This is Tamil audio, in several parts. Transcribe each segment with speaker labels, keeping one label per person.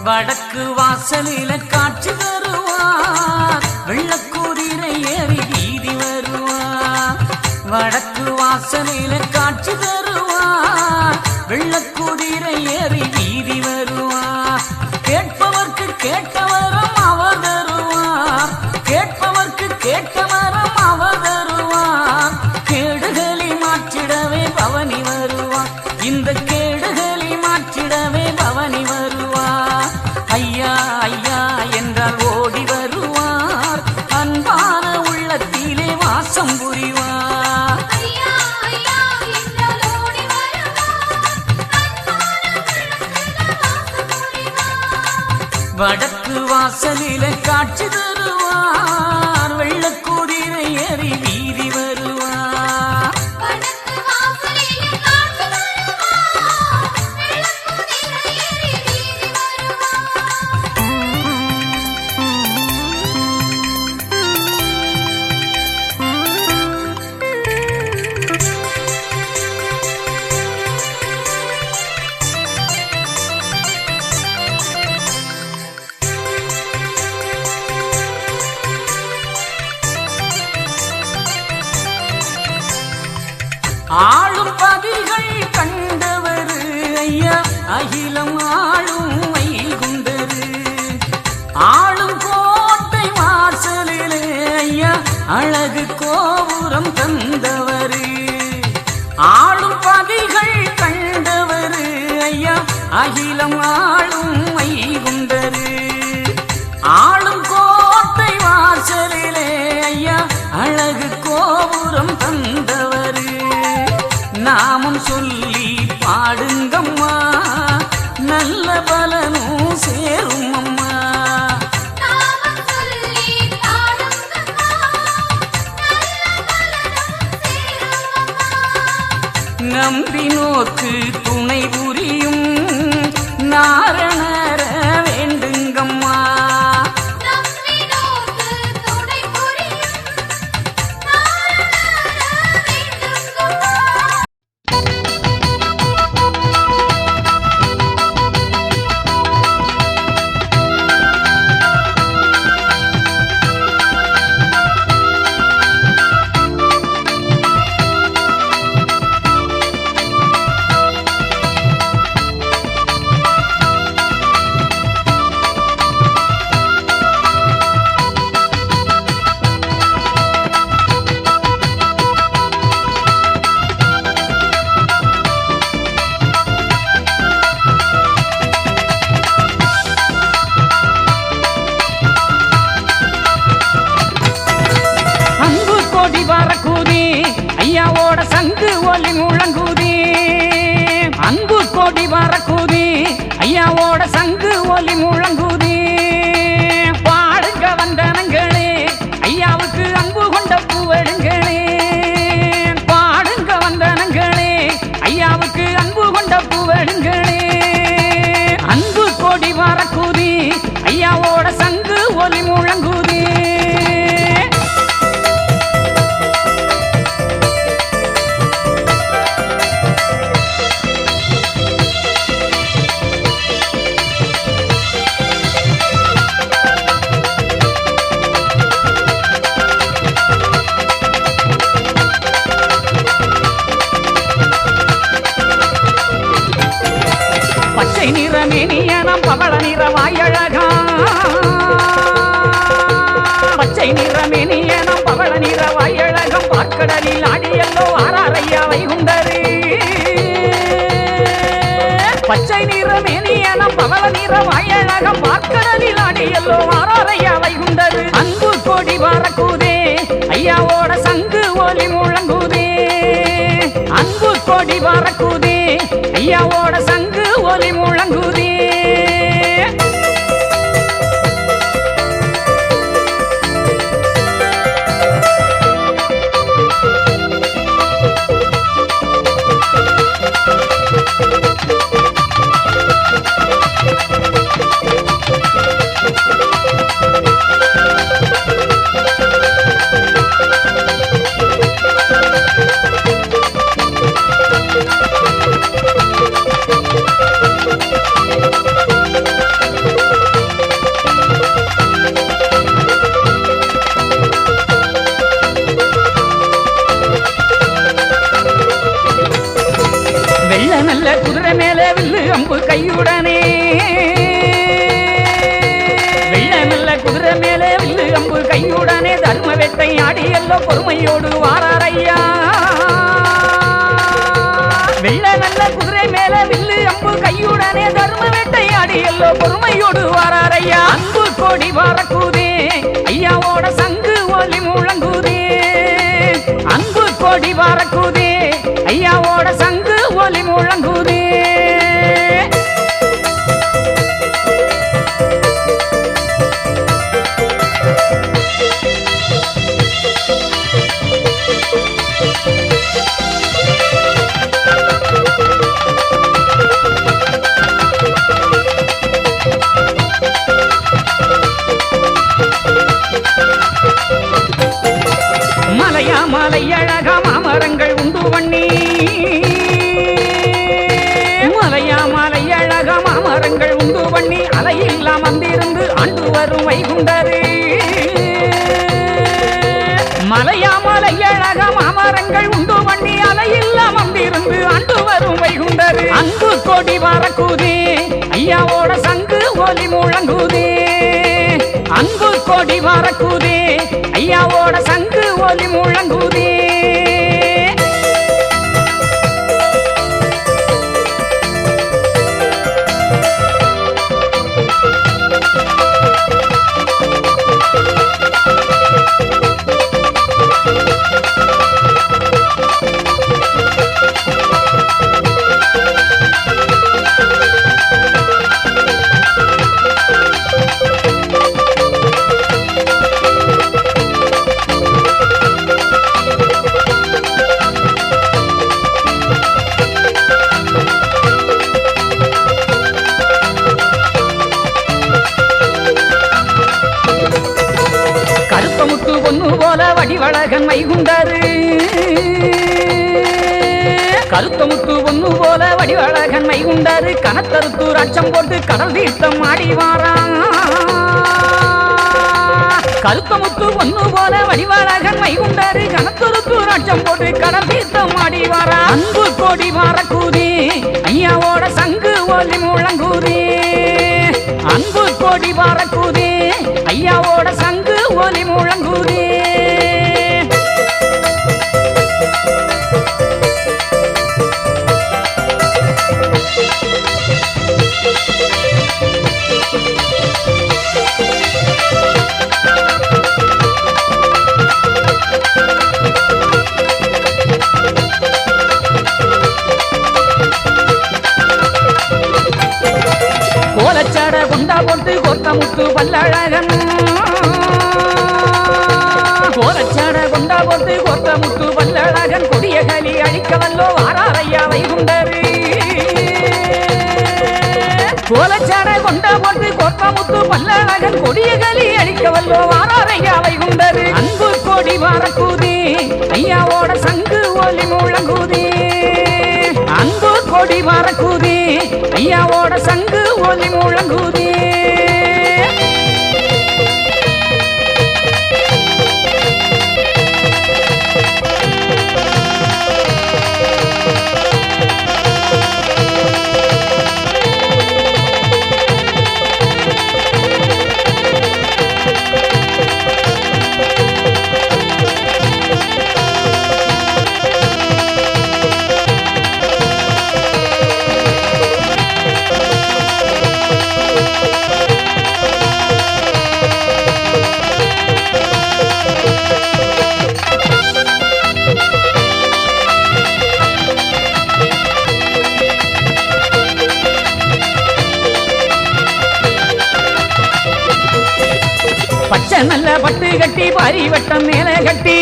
Speaker 1: வடக்கு வாசலில காட்சி தருவார், வெள்ளக்குதிரை ஏறி வீதி வருவார். வடக்கு வாசலில காட்சி தருவார், வெள்ளக்குதிரை ஏறி வீதி வருவார். கேட்பவர்க்கு கேட்டவரம் அவர் தருவார், கேட்பவர்க்கு கேட்டவரம் அவர் தருவார். கேடுகளை மாற்றிடவே பவனி வருவார், இந்த கேடுகளை மாற்றிடவே பவனி வருவார். ஐயா ஐயா என்றால் ஓடி வருவார், அன்பான உள்ளத்திலே வாசம் புரிவார். வடக்கு வாசலில காட்சி தருவார், வெள்ளக்குதிரை ஏறி வீதி வருவார். ஆளும் பதிகள் கண்டவர் ஐயா அகிலம் ஆளும் வைகுண்டரு. ஆளும் கோட்டை வாசலிலே ஐயா அழகு கோபுரம் தந்தவர். ஆளும் பதிகள் கண்டவர் ஐயா அகிலம் ஆளும் வைகுண்டரு. ஆளும் கோட்டை வாசலிலே ஐயா அழகு கோபுரம் தந்தவர். நாமம் சொல்லி பாடுங்கம்மா, நல்ல பலனும் சேரும் அம்மா. நம்பினோர்க்கு துணை புரியும் நாரணர வேண்டுங்கம்மா. ஐயாவோட சங்கு ஒலி முழங்குதி, அன்பு கொடி பறக்குதி. ஐயாவோட சங்கு ஒலி முழங்குதி. பாடுங்க வந்தனங்களே, ஐயாவுக்கு அன்பு கொண்ட பூவெடுங்களே. பாடுங்க வந்தனங்களே, ஐயாவுக்கு அன்பு கொண்ட பூவெடுங்களே. அன்பு கொடி பறக்குதி, ஐயாவோட சங்கு ஒலி முழங்குதி. பச்சை நிறமேனியனம் பவள நிறவாயழகா, பச்சை நிறமேனியனம் பவள நிறவாயழகம். பார்க்கடலில் ஆடியல்லோ ஆராரையா வைகுண்டரு. பச்சை நிறமேனியனம் பவள நிறவாயழகம். பார்க்கடலில் ஆடியல்லோ ஆராரையா வைகுண்டரு. அன்பு கொடி பறக்குதே, ஐயாவோட சங்கு ஒலி முழங்குதே. அன்பு கொடி பறக்குதே, ஐயாவோட சங்கு ஒலி முழங்குதே. அம்பு கையுடனே வெள்ள நல்ல குதிரை மேலே வில்லு அம்பு கையுடனே தர்ம வேட்டை ஆடி எல்லோ பொறுமையோடு வாராரையா வெள்ள நல்ல குதிரை மேல வில்லு அம்பு கையுடனே தர்ம வேட்டை ஆடி எல்லோ பொறுமையோடு வாராரையா அன்பு கோடி வாரக்கூதே ஐயாவோட சங்கு ஒலி முழங்குதே அன்பு கோடி வாரக்கூதே ஐயாவோட சங்கு ஒலி முழங்குதே மலையா மலை அழகா மாமரங்கள் உண்டு பண்ணி மலையா மலை அழகா மாமரங்கள் உண்டு பண்ணி அலையில்லா வந்திருந்து ஆண்டு வரும் வைகுண்டரே மலையா மலை அழகா மாமரங்கள் உண்டு பண்ணி அலையில்லா வந்திருந்து ஆண்டு வரும் வைகுண்டரே அன்பு கொடி வரக்கூதே ஐயாவோட சங்கு ஒலி முழங்குதே அன்பு கொடி வரக்கூதே ஐயாவோட சங்கு ஒலி முழங்குதே கருப்பமுத்து பொண்ணு போல வடிவழகன் வைகுண்டரு கருத்தமுத்து பொண்ணு போல வடிவழகன் வைகுண்டரு கனத்தருத்தூர் அச்சம் போட்டு கடல் தீர்த்தம் ஆடி வாரான் கருத்தமுத்து பொண்ணு போல வடிவழகன் வைகுண்டரு கனத்தருத்தூர் அச்சம் போட்டு கடல் தீர்த்தம் ஆடி வாரான் அன்பு கொடி வாரக்கூதே ஐயாவோட சங்கு ஒலி முழங்குதே அன்பு கொடி வாரக்கூதே ஐயாவோட சங்கு ஒலி முழங்குதே கோலச்சாட கொண்டா போட்டு கோத்தமுத்து பல்லழகன் கோலச்சாட கொண்டா போட்டு கோத்தமுத்து பல்லழகன் கொடிய கலி அழிக்க வல்லோ வாராரையா வைகுண்டரு கோலச்சாட கொண்டா போட்டு கோத்தமுத்து பல்லழகன் கொடிய கலி அழிக்க வல்லோ வாராரையா வைகுண்டரு அன்பு கொடி வாரக்கூதே ஐயாவோட சங்கு ஒலி முழங்குதே அன்பு கொடி வாரக்கூதே ஐயாவோட சங்கு ஒலி முழங்குதே பச்சை நல்ல பட்டு கட்டி பாரி வட்டம் மேல கட்டி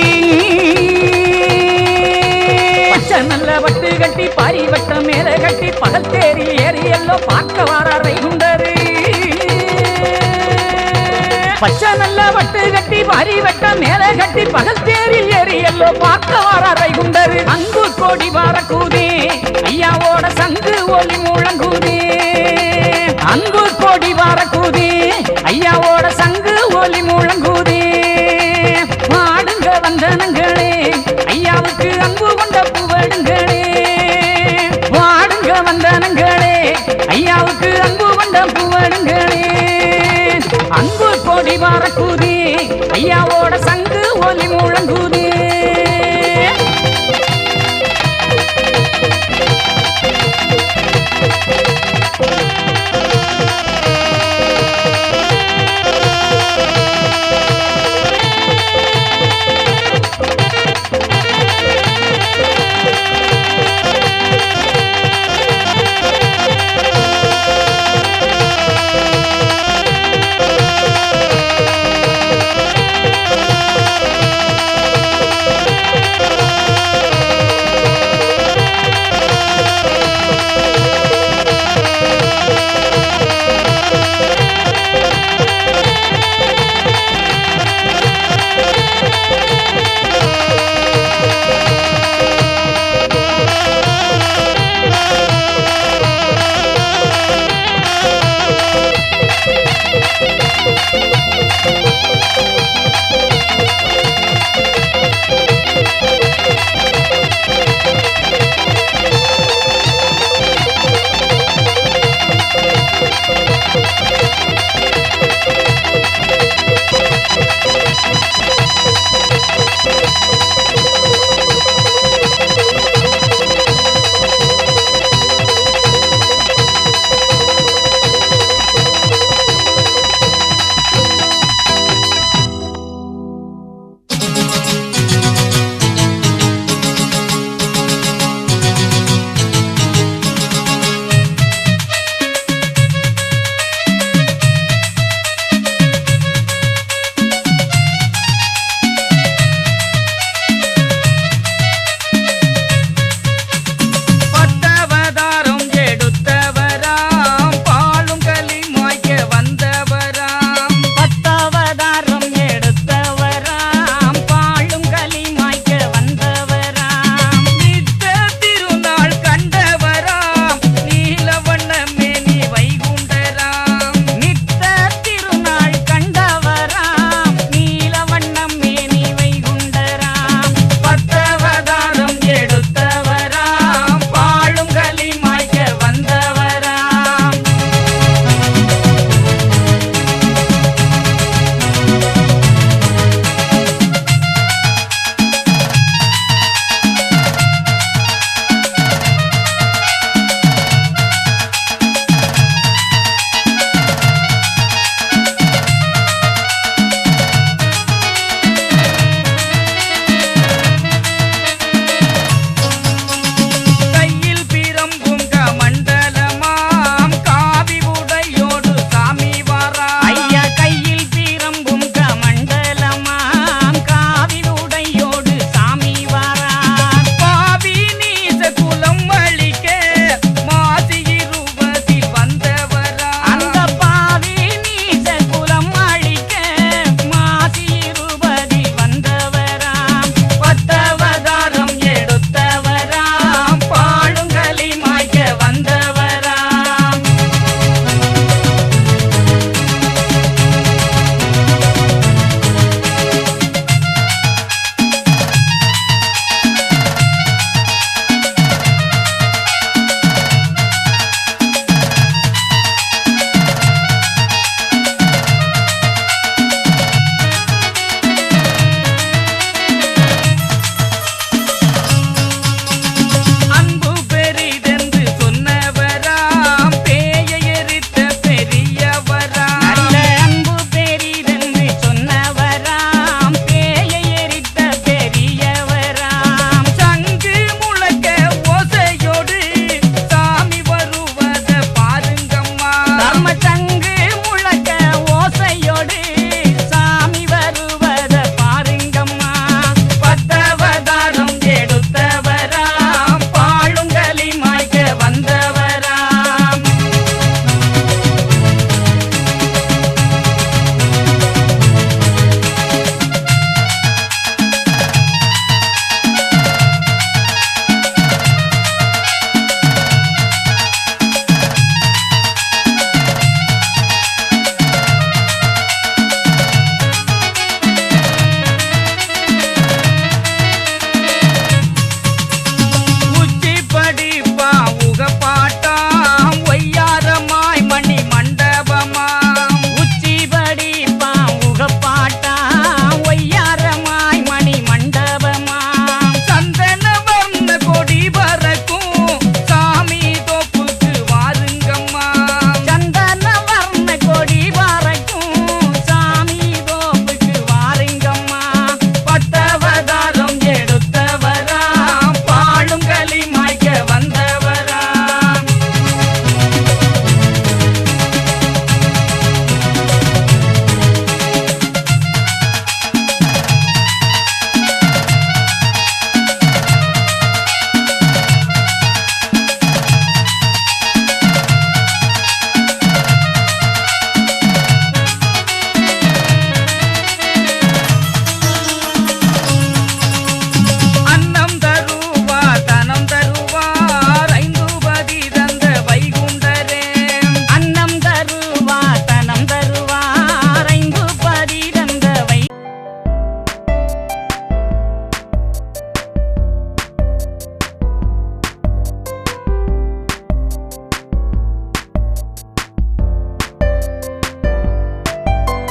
Speaker 1: பச்சை நல்ல பட்டு கட்டி பாரி வட்டம் மேல கட்டி பகல் தேரி ஏறி எல்லோ பார்க்க வாரார் வைகுண்டரு பச்சை நல்ல பட்டு கட்டி பாரி வட்டம் மேல கட்டி பகல் தேரில் ஏறி எல்லோ பார்க்க வாரார் வைகுண்டரு அன்பு கோடி வாரக்கூதே ஐயாவோட சங்கு ஒலி